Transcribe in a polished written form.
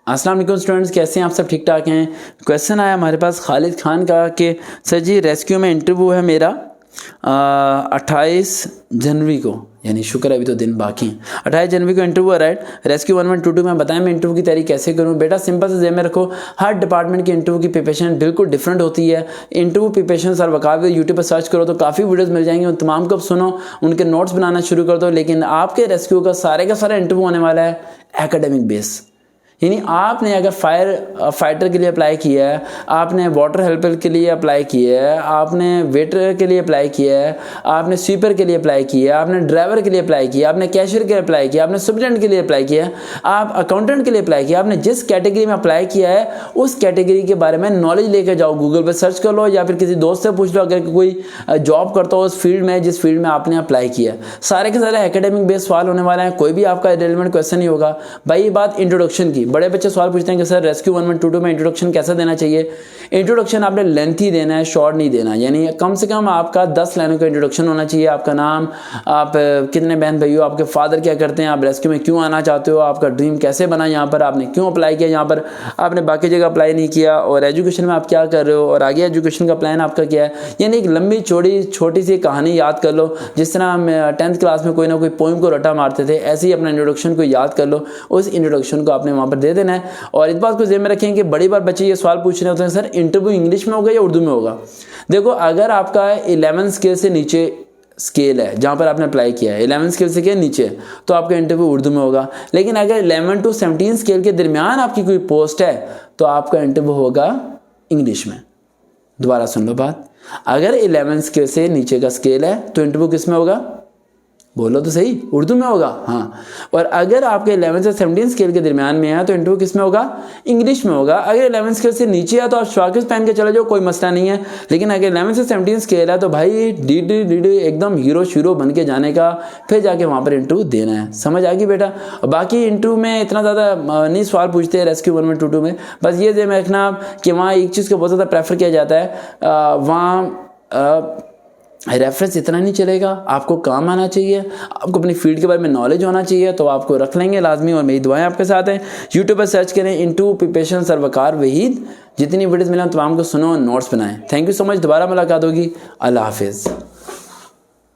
अस्सलाम वालेकुम स्टूडेंट्स, कैसे हैं आप सब? ठीक ठाक हैं। क्वेश्चन आया हमारे पास खालिद खान का कि सर जी रेस्क्यू में इंटरव्यू है मेरा 28 जनवरी को, यानी शुक्र है अभी तो दिन बाकी हैं। 28 जनवरी को इंटरव्यू है, राइट। रेस्क्यू 1122 में बताएं मैं इंटरव्यू की तैयारी कैसे करूं। बेटा सिंपल से ज़हन में रखो, हर डिपार्टमेंट की इंटरव्यू की प्रिपरेशन बिल्कुल डिफरेंट होती है। इंटरव्यू प्रिपरेशन सर वकाब यूट्यूब पर सर्च करो तो काफ़ी वीडियोस मिल जाएंगे, उन तमाम को सुनो, उनके नोट्स बनाना शुरू कर दो। लेकिन आपके रेस्क्यू का सारा इंटरव्यू होने वाला है एकेडमिक बेस, यानी आपने अगर फाइटर के लिए अप्लाई किया है, आपने वाटर हेल्पर के लिए अप्लाई किया है, आपने वेटर के लिए अप्लाई किया है, आपने स्वीपर के लिए अप्लाई किया है, आपने ड्राइवर के लिए अप्लाई किया, आपने कैशियर के लिए अप्लाई किया, आपने सुपरटेंडेंट के लिए अप्लाई किया, आप अकाउंटेंट के लिए अप्लाई किया, आपने जिस कैटेगरी में अप्लाई किया है उस कैटेगरी के बारे में नॉलेज लेकर जाओ, गूगल पर सर्च कर लो या फिर किसी दोस्त से पूछ लो अगर कोई जॉब करता हो उस फील्ड में जिस फील्ड में आपने अप्लाई किया। सारे के सारे एकेडमिक बेस्ड सवाल होने वाले हैं, कोई भी आपका रिलेवेंट क्वेश्चन नहीं होगा। भाई ये बात इंट्रोडक्शन की, बड़े बच्चे सवाल पूछते हैं कि सर रेस्क्यू 1122 में इंट्रोडक्शन कैसा देना चाहिए। इंट्रोडक्शन आपने लेंथी देना है, शॉर्ट नहीं देना, यानी कम से कम आपका 10 लाइनों का इंट्रोडक्शन होना चाहिए। आपका नाम, आप कितने बहन भाई हो, आपके फादर क्या करते हैं, आप रेस्क्यू में क्यों आना चाहते हो, आपका ड्रीम कैसे बना यहाँ पर, आपने क्यों अप्लाई किया यहाँ पर, आपने बाकी जगह अप्लाई नहीं किया, और एजुकेशन में आप क्या कर रहे हो, और आगे एजुकेशन का प्लान आपका क्या है। यानी एक लंबी चौड़ी छोटी सी कहानी याद कर लो, जिस तरह हम 10th क्लास में कोई ना कोई पोइम को रटा मारते थे, ऐसे ही अपना इंट्रोडक्शन को याद कर लो। उस इंट्रोडक्शन को आपने वहाँ पर दे देना है। और इस बात को ध्यान में रखें कि बड़ी बार बच्चे ये सवाल पूछ रहे होते हैं सर इंटरव्यू इंग्लिश में होगा या उर्दू में होगा। देखो अगर आपका 11 स्केल से नीचे स्केल है जहां पर आपने अप्लाई किया है, 11 स्केल से क्या नीचे, तो आपका इंटरव्यू उर्दू में होगा। लेकिन अगर 11 to 17 स्केल के दरमियान आपकी कोई पोस्ट है तो आपका इंटरव्यू होगा इंग्लिश में। दोबारा सुन लो बात, अगर 11 स्केल से नीचे का स्केल है तो इंटरव्यू किस में होगा, बोलो तो सही, उर्दू में होगा। हाँ, और अगर आपके 11 से 17 स्केल के दरमियान में है तो इंटरव्यू किस में होगा, इंग्लिश में होगा। अगर 11 स्केल से नीचे है तो आप शॉकिस पहन के चले जाओ, कोई मसला नहीं है। लेकिन अगर 11 से 17 स्केल है तो भाई डी एकदम हीरो शीरो बन के जाने का, फिर जाके वहाँ पर इंटरव्यू देना है। समझ आ गई बेटा। बाकी इंटरव्यू में इतना ज़्यादा नहीं सवाल पूछते हैं रेस्क्यू 1122 में, बस ये ध्यान रखना कि वहाँ एक चीज़ को बहुत ज़्यादा प्रेफर किया जाता है, वहाँ रेफरेंस इतना नहीं चलेगा, आपको काम आना चाहिए, आपको अपनी फील्ड के बारे में नॉलेज होना चाहिए, तो आपको रख लेंगे लाजमी। और मेरी दुआएं आपके साथ हैं। यूट्यूब पर सर्च करें इंटरव्यू प्रिपरेशन सर वकार वहीद, जितनी वीडियोस मिले तमाम को सुनो, नोट्स बनाएं। थैंक यू सो मच, दोबारा मुलाकात होगी। अल्लाह हाफिज़।